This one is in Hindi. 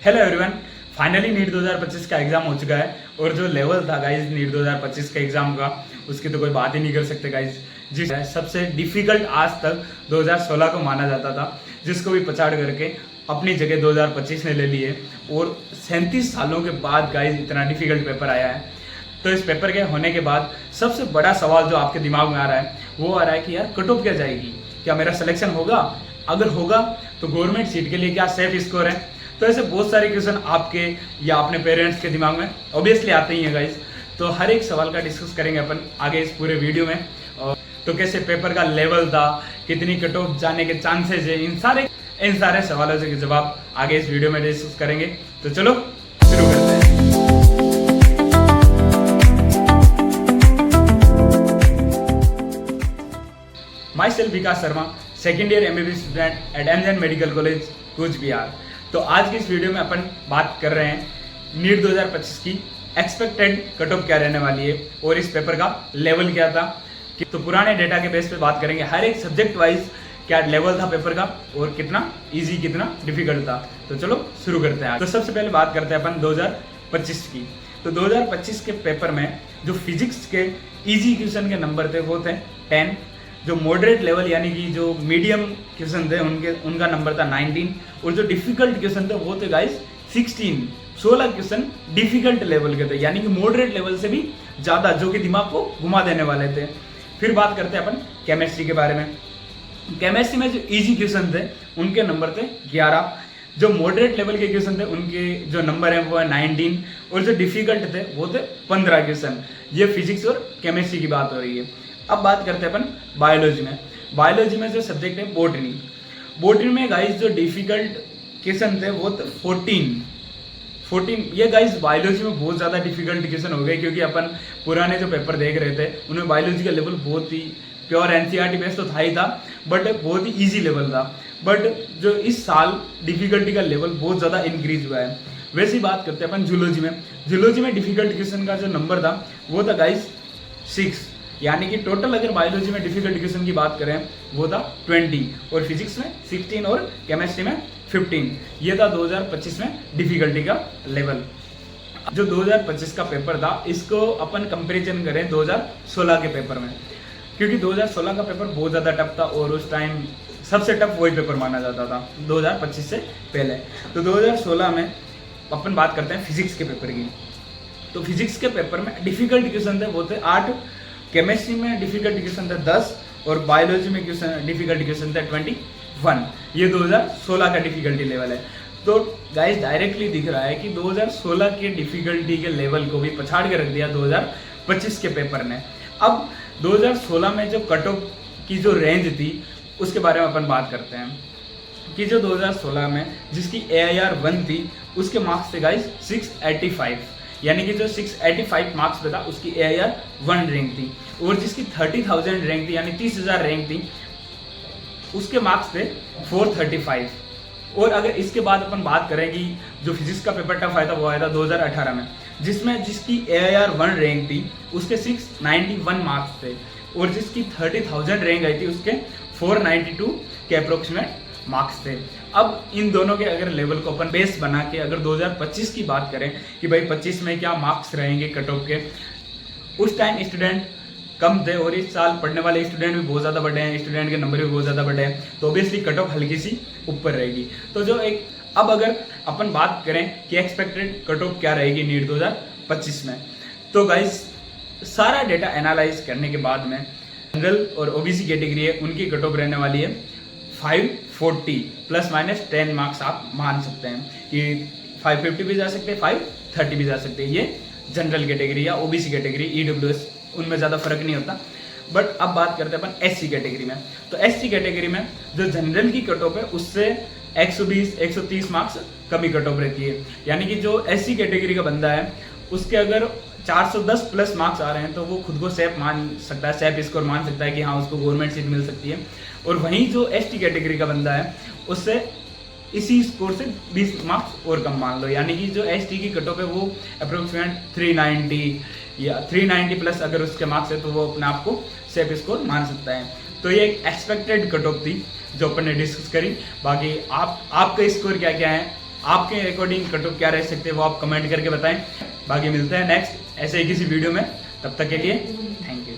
Hello everyone. फाइनली नीट 2025 का एग्जाम हो चुका है और जो लेवल था गाइज नीट 2025 के एग्जाम का उसकी तो कोई बात ही नहीं कर सकते गाइज। जिस सबसे डिफिकल्ट आज तक 2016 को माना जाता था, जिसको भी पछाड़ करके अपनी जगह 2025 ने ले ली है और 37 सालों के बाद गाइज इतना डिफिकल्ट पेपर आया है। तो इस पेपर के होने के बाद सबसे बड़ा सवाल जो आपके दिमाग में आ रहा है वो आ रहा है कि यार कट ऑफ क्या जाएगी, क्या मेरा सिलेक्शन होगा, अगर होगा तो गवर्नमेंट सीट के लिए क्या सेफ स्कोर है। तो ऐसे बहुत सारे क्वेश्चन आपके या अपने पेरेंट्स के दिमाग में ऑब्वियसली आते ही हैं गाइज। तो हर एक सवाल का डिस्कस करेंगे अपन आगे इस पूरे वीडियो में। तो कैसे पेपर का लेवल था, कितनी कट ऑफ जाने के चांसेस है, इन सारे सवालों के जवाब आगे इस वीडियो में डिस्कस करेंगे। तो चलो शुरू करते हैं। Myself Vikas Sharma, second year MBBS student at MGN medical college Cooch Behar. तो आज की इस वीडियो में अपन बात कर रहे हैं नीट 2025 की एक्सपेक्टेड कट ऑफ क्या रहने वाली है और इस पेपर का लेवल क्या था। तो पुराने डेटा के बेस पे बात करेंगे हर एक सब्जेक्ट वाइज क्या लेवल था पेपर का और कितना इजी कितना डिफिकल्ट था। तो चलो शुरू करते हैं। तो सबसे पहले बात करते हैं अपन 2025 की। तो 2025 के पेपर में जो फिजिक्स के इजी क्वेश्चन के नंबर थे वो थे 10, जो मॉडरेट लेवल यानी कि जो मीडियम क्वेश्चन थे उनका नंबर था 19 और जो डिफिकल्ट क्वेश्चन थे वो थे गाइस 16 क्वेश्चन डिफिकल्ट लेवल के थे, यानी कि मॉडरेट लेवल से भी ज़्यादा, जो कि दिमाग को घुमा देने वाले थे। फिर बात करते हैं अपन केमिस्ट्री के बारे में। केमिस्ट्री में जो इजी क्वेश्चन थे उनके नंबर थे 11, जो मॉडरेट लेवल के क्वेश्चन थे उनके जो नंबर है वो है 19 और जो डिफिकल्ट थे वो थे 15 क्वेश्चन। ये फिजिक्स और केमिस्ट्री की बात हो रही है। अब बात करते हैं अपन बायोलॉजी में। बायोलॉजी में जो सब्जेक्ट है बोटनी में गाइस जो डिफिकल्ट क्वेश्चन थे वो 14। ये गाइस बायोलॉजी में बहुत ज़्यादा डिफिकल्ट क्वेश्चन हो गए, क्योंकि अपन पुराने जो पेपर देख रहे थे उनमें बायोलॉजी का लेवल बहुत ही प्योर NCERT बेस तो था ही था, बट बहुत ही ईजी लेवल था। बट जो इस साल डिफिकल्टी का लेवल बहुत ज़्यादा इंक्रीज हुआ है। वैसी बात करते हैं अपन जूलॉजी में डिफिकल्ट क्वेश्चन का जो नंबर था वो था गाइस 6, यानी कि टोटल अगर बायोलॉजी में डिफिकल्ट क्वेश्चन की बात करें वो था 20 और फिजिक्स में 16 और केमिस्ट्री में 15। ये था 2025 में डिफिकल्टी का लेवल। जो 2025 का पेपर था इसको अपन कंपैरिजन करें 2016 के पेपर में, क्योंकि 2016 का पेपर बहुत ज़्यादा टफ था और उस टाइम सबसे टफ वही पेपर माना जाता था 2025 से पहले। तो 2016 में अपन बात करते हैं फिजिक्स के पेपर की। तो फिजिक्स के पेपर में डिफिकल्ट क्वेश्चन थे वो थे 8, केमिस्ट्री में डिफिकल्ट क्वेश्चन थे 10 और बायोलॉजी में डिफिकल्ट क्वेश्चन थे 21। ये 2016 का डिफिकल्टी लेवल है। तो गाइस डायरेक्टली दिख रहा है कि 2016 के डिफिकल्टी के लेवल को भी पछाड़ के रख दिया 2025 के पेपर ने। अब 2016 में जो कट ऑफ की जो रेंज थी उसके बारे में अपन बात करते हैं कि जो 2016 में जिसकी AIR 1 थी उसके मार्क्स थे गाइस 685, यानी कि जो 685 मार्क्स पे था उसकी AIR 1 रैंक थी और जिसकी 30,000 रैंक थी यानी 30,000 रैंक थी उसके मार्क्स थे 435। और अगर इसके बाद अपन बात करें कि जो फिजिक्स का पेपर टफ आया था वो आया था 2018 में, जिसमें जिसकी AIR 1 रैंक थी उसके 691 मार्क्स थे और जिसकी 30,000 रैंक आई थी उसके 492 के अप्रोक्सीमेट मार्क्स थे। अब इन दोनों के अगर लेवल को अपन बेस बना के अगर 2025 की बात करें कि भाई 25 में क्या मार्क्स रहेंगे कट ऑफ के, उस टाइम स्टूडेंट कम थे और इस साल पढ़ने वाले स्टूडेंट भी बहुत ज़्यादा बढ़े हैं, स्टूडेंट के नंबर भी बहुत ज़्यादा बढ़े हैं, तो ऑब्वियसली कट ऑफ हल्की सी ऊपर रहेगी। तो जो एक अब अगर अपन बात करें कि एक्सपेक्टेड कट ऑफ क्या रहेगी नीट 2025 में, तो गाइस सारा डेटा एनालाइज करने के बाद में जनरल और OBC कैटेगरी है उनकी कट ऑफ रहने वाली है 540 ±10 मार्क्स। आप मान सकते हैं कि 550 भी जा सकते हैं, 530 भी जा सकते हैं। ये जनरल कैटेगरी या OBC कैटेगरी EWS उनमें ज़्यादा फर्क नहीं होता। बट अब बात करते हैं अपन SC कैटेगरी में। तो SC कैटेगरी में जो जनरल की कट ऑफ है उससे 120-130 मार्क्स कमी कट ऑफ रहती है, यानी कि जो SC कैटेगरी का बंदा है उसके अगर 410 प्लस मार्क्स आ रहे हैं तो वो खुद को सेफ मान सकता है, सेफ स्कोर मान सकता है कि हाँ उसको गवर्नमेंट सीट मिल सकती है। और वहीं जो ST कैटेगरी का बंदा है उससे इसी स्कोर से 20 मार्क्स और कम मान लो, यानी कि जो ST की कट ऑफ है वो अप्रोक्सीमेट 390 या 390 प्लस अगर उसके मार्क्स है तो वो अपने आप को सेफ स्कोर मान सकता है। तो ये एक एक्सपेक्टेड कट ऑफ थी जो अपन ने डिस्कस करी। बाकी आपका स्कोर क्या क्या है आपके अकॉर्डिंग कट ऑफ क्या रह सकते हैं वो आप कमेंट करके बताएं। बाकी मिलते हैं नेक्स्ट ऐसे ही किसी वीडियो में, तब तक के लिए थैंक यू।